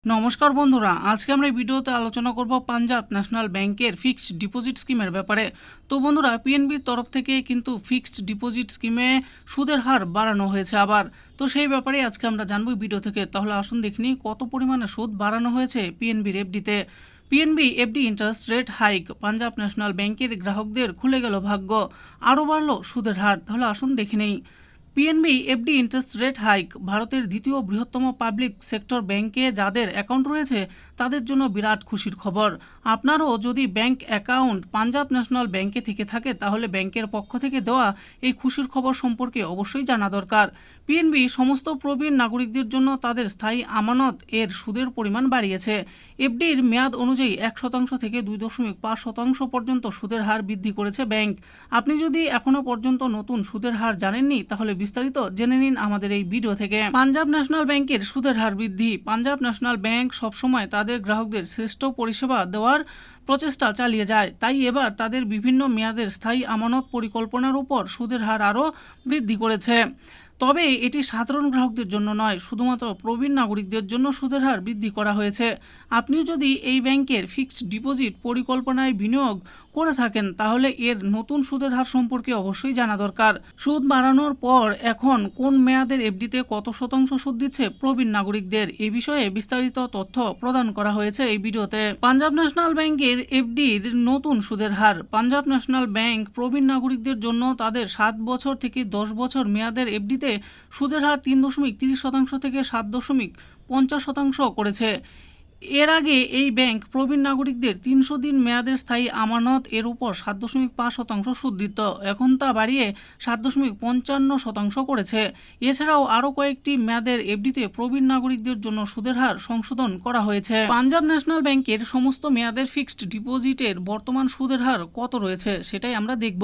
নমস্কার বন্ধুরা, আজকে আমরা এই ভিডিওতে আলোচনা করব পাঞ্জাব ন্যাশনাল ব্যাংকের ফিক্সড ডিপোজিট স্কিমের ব্যাপারে। তো বন্ধুরা, পিএনবির তরফ থেকে কিন্তু ফিক্সড ডিপোজিট স্কিমে সুদের হার বাড়ানো হয়েছে আবার। তো সেই ব্যাপারে আজকে আমরা জানবো ভিডিও থেকে। তাহলে আসুন দেখি কত পরিমাণে সুদ বাড়ানো হয়েছে পিএনবির এফডিতে। PNB FD interest rate hike, Punjab national ব্যাংকের গ্রাহকদের খুলে গেল ভাগ্য, আরও বাড়ল সুদের হার। তাহলে আসুন দেখে নেই। PNB FD interest rate hike ভারতের দ্বিতীয় বৃহত্তম পাবলিক সেক্টর ব্যাংকে যাদের অ্যাকাউন্ট রয়েছে তাদের জন্য বিরাট খুশির খবর। আপনারও যদি ব্যাংক অ্যাকাউন্ট পাঞ্জাব ন্যাশনাল ব্যাংকে থেকে থাকে তাহলে ব্যাংকের পক্ষ থেকে দেওয়া এই খুশির খবর সম্পর্কে অবশ্যই জানা দরকার। পিএনবি সমস্ত প্রবীণ নাগরিকদের জন্য তাদের স্থায়ী আমানত এর সুদের পরিমাণ বাড়িয়েছে। এফডির মেয়াদ অনুযায়ী 1% থেকে 2.5% পর্যন্ত সুদের হার বৃদ্ধি করেছে ব্যাংক। আপনি যদি এখনো পর্যন্ত নতুন সুদের হার জানেননি তাহলে বিস্তারিত জেনে নিন আমাদের এই ভিডিও থেকে। পাঞ্জাব ন্যাশনাল ব্যাংকের সুদের হার বৃদ্ধি। পাঞ্জাব ন্যাশনাল ব্যাংক সবসময় তাদের গ্রাহকদের শ্রেষ্ঠ পরিষেবা দেওয়ার প্রচেষ্টা চালিয়ে যায়, তাই এবার তাদের বিভিন্ন মেয়াদের স্থায়ী আমানত পরিকল্পনার উপর সুদের হার আরও বৃদ্ধি করেছে। তবে এটি সাধারণ গ্রাহকদের জন্য নয়, শুধুমাত্র প্রবীণ নাগরিকদের জন্য সুদের হার বৃদ্ধি করা হয়েছে। আপনি যদি এই ব্যাংকের ফিক্সড ডিপোজিট পরিকল্পনায় বিনিয়োগ করে থাকেন তাহলে এর নতুন সুদের হার সম্পর্কে অবশ্যই জানা দরকার। সুদ বাড়ানোর পর এখন কোন মেয়াদের এফডিতে কত শতাংশ সুদ দিচ্ছে প্রবীণ নাগরিকদের, এ বিষয়ে বিস্তারিত তথ্য প্রদান করা হয়েছে এই ভিডিওতে। পাঞ্জাব ন্যাশনাল ব্যাংকের এফডির নতুন সুদের হার। পাঞ্জাব ন্যাশনাল ব্যাংক প্রবীণ নাগরিকদের জন্য তাদের 7 বছর থেকে 10 বছর মেয়াদের এফডিতে সুদের হার 3.30% থেকে 7.50% করেছে। এর আগে এই ব্যাংক প্রবীণ নাগরিকদের 300 দিন মেয়াদের স্থায়ী আমানত এর উপর 7.5% সুদ দিত, এখন তা বাড়িয়ে 7.55% করেছে। এছাড়াও আরও কয়েকটি মেয়াদের এফডিতে প্রবীণ নাগরিকদের জন্য সুদের হার সংশোধন করা হয়েছে। পাঞ্জাব ন্যাশনাল ব্যাংকের সমস্ত মেয়াদের ফিক্সড ডিপোজিটের বর্তমান সুদের হার কত রয়েছে সেটাই আমরা দেখব।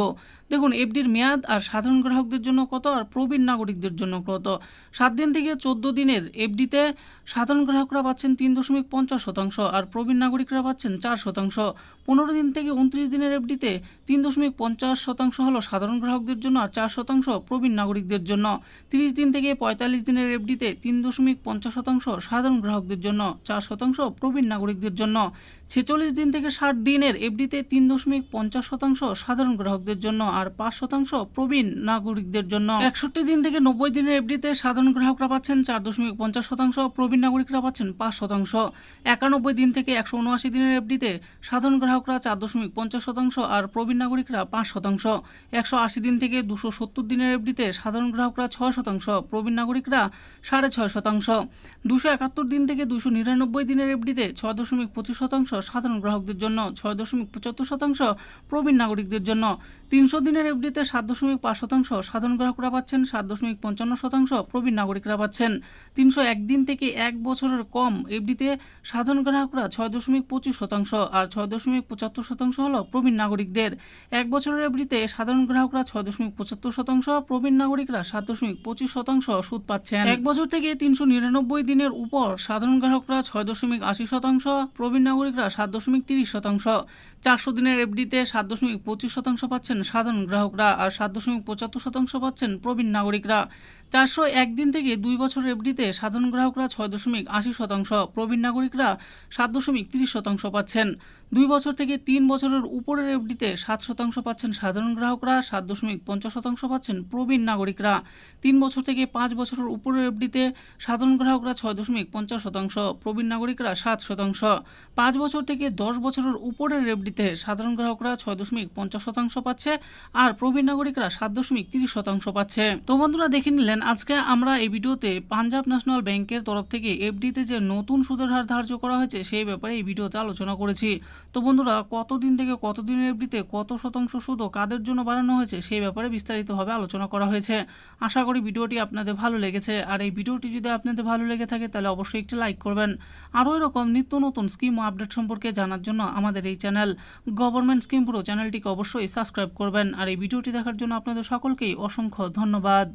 দেখুন, এফডির মেয়াদ আর সাধারণ গ্রাহকদের জন্য কত আর প্রবীণ নাগরিকদের জন্য কত। 7 দিন থেকে 14 দিনের এফডিতে সাধারণ গ্রাহকরা পাচ্ছেন 3.50% আর প্রবীণ নাগরিকরা পাচ্ছেন 4%। 15 দিন থেকে 29 দিনের এফডিতে 3.50% হলো সাধারণ গ্রাহকদের জন্য আর 4% প্রবীণ নাগরিকদের জন্য। 30 দিন থেকে 45 দিনের এফডিতে 3.50% সাধারণ গ্রাহকদের জন্য, 4% প্রবীণ নাগরিকদের জন্য। 46 দিন থেকে 60 দিনের এফডিতে 3.50% সাধারণ গ্রাহকদের জন্য আর 5% প্রবীণ নাগরিকদের জন্য। 61 দিন থেকে 90 দিনের এফডিতে সাধারণ গ্রাহকরা পাচ্ছেন 4.50%, প্রবীণ নাগরিকরা পাচ্ছেন 5%। 91 দিন থেকে 179 দিনের এফডিতে সাধারণ গ্রাহকরা 4.50% আর প্রবীণ নাগরিকরা 5%। 180 দিন থেকে 270 দিনের এফডিতে সাধারণ গ্রাহকরা 6%, প্রবীণ নাগরিকরা 6.5%। 271 দিন থেকে 299 দিনের এফডিতে 6.25% সাধারণ গ্রাহকদের জন্য, 6.75% প্রবীণ নাগরিকদের জন্য। 300 দিনের এফডিতে 7.5% সাধারণ গ্রাহকরা পাচ্ছেন, 7.55% প্রবীণ নাগরিকরা পাচ্ছেন। 301 দিন থেকে 1 বছরের কম এফডিতে সাধারণ গ্রাহকরা 6.25% আর 6.75% হলো প্রবীণ নাগরিকদের। 1 বছরের এফডিতে সাধারণ গ্রাহকরা 6.75%, প্রবীণ নাগরিকরা 7.25% সুদ পাচ্ছেন। 1 বছর থেকে 399 দিনের উপর সাধারণ গ্রাহকরা 6.80%, প্রবীণ নাগরিকরা 7.30%। 400 দিনের এফডিতে 7.25% পাচ্ছেন সাধারণ গ্রাহকরা আর 7.75% পাচ্ছেন প্রবীণ নাগরিকরা। 401 দিন থেকে 2 বছরের এফডিতে সাধারণ গ্রাহকরা 6.80%, প্রবীণ নাগরিকরা 7.30% পাচ্ছেন। 2 বছর থেকে 3 বছরের উপরের এফডিতে 7% পাচ্ছেন সাধারণ গ্রাহকরা, 7.50% পাচ্ছেন প্রবীণ নাগরিকরা। 3 বছর থেকে 5 বছরের উপরের এফডিতে সাধারণ গ্রাহকরা 6.50%, প্রবীণ নাগরিকরা 7%। 5 বছর থেকে 10 বছরের উপরের এফডিতে সাধারণ গ্রাহকরা 6.50% পাচ্ছে আর প্রবীণ নাগরিকরা 7.30% পাচ্ছে। তো বন্ধুরা, দেখে নিলেন আজকে আমরা এই ভিডিওতে পাঞ্জাব ন্যাশনাল ব্যাংকের তরফ থেকে এফডিতে যে নতুন সুদের হার ধার্য করা হয়েছে সেই ব্যাপারে এই ভিডিওতে আলোচনা করেছি। তো বন্ধুরা, কতদিন থেকে কতদিনের এফডিতে কত শতাংশ সুদ ও কাদের জন্য বাড়ানো হয়েছে সেই ব্যাপারে বিস্তারিতভাবে আলোচনা করা হয়েছে। আশা করি ভিডিওটি আপনাদের ভালো লেগেছে। আর এই ভিডিওটি যদি আপনাদের ভালো লেগে থাকে তাহলে অবশ্যই একটি লাইক করবেন। আরও এরকম নিত্য নতুন স্কিম ও আপডেট সম্পর্কে জানার জন্য আমাদের এই চ্যানেল গভর্নমেন্ট স্কিম পুরো চ্যানেলটিকে অবশ্যই সাবস্ক্রাইব করবেন। আর এই ভিডিওটি দেখার জন্য আপনাদের সকলকেই অসংখ্য ধন্যবাদ।